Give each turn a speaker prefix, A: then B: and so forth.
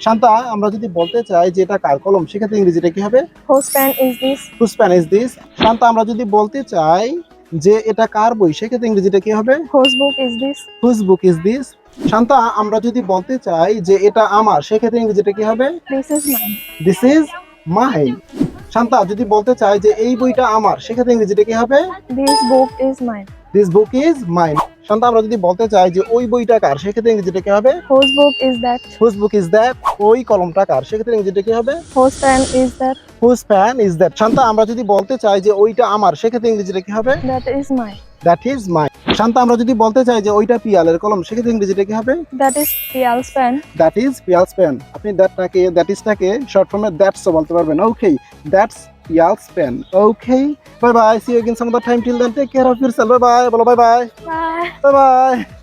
A: শান্তা, আমরা যদি বলতে চাই যে এটা কার কলম, সেক্ষেত্রে ইংরেজিটা কি হবে?
B: Whose pen is this?
A: Whose pen is this? Shanta, আমরা যদি বলতে চাই যে এটা কার বই, সেক্ষেত্রে ইংরেজিটা কি হবে?
B: Whose book is this?
A: Whose book is this? Shanta, আমরা যদি বলতে চাই যে এটা আমার, সেক্ষেত্রে ইংরেজিটা কি হবে?
B: This is mine.
A: This is mine. Shanta, যদি বলতে চাই যে এই বইটা আমার, সেক্ষেত্রে ইংরেজিটা কি হবে?
B: This book is mine.
A: This book is mine. Shanta, আমরা যদি বলতে চাই যে ওই বইটা কার, সেক্ষেত্রে ইংরেজিটা কি হবে?
B: Whose book is that?
A: Whose book is that? ওই কলমটা কার, সেক্ষেত্রে ইংরেজিটা কি হবে?
B: Whose pen is that?
A: Whose pen is that? Shanta, আমরা যদি বলতে চাই যে ওইটা আমার, সেক্ষেত্রে ইংরেজিটা কি হবে?
B: That is mine.
A: That is mine. Shanta, আমরা যদি বলতে চাই যে ওইটা পিয়ালের কলম, সেক্ষেত্রে ইংরেজিটা কি হবে?
B: That is Pial's pen.
A: That is Pial's pen. আপনি that isটাকে শর্ট ফর্মে that's ও বলতে পারবেন। Okay, that's Pial's pen. Okay, bye bye. See you again some other time. Till then, take care of yourself. Bye bye. বলো bye bye.
B: Bye.
A: Bye bye.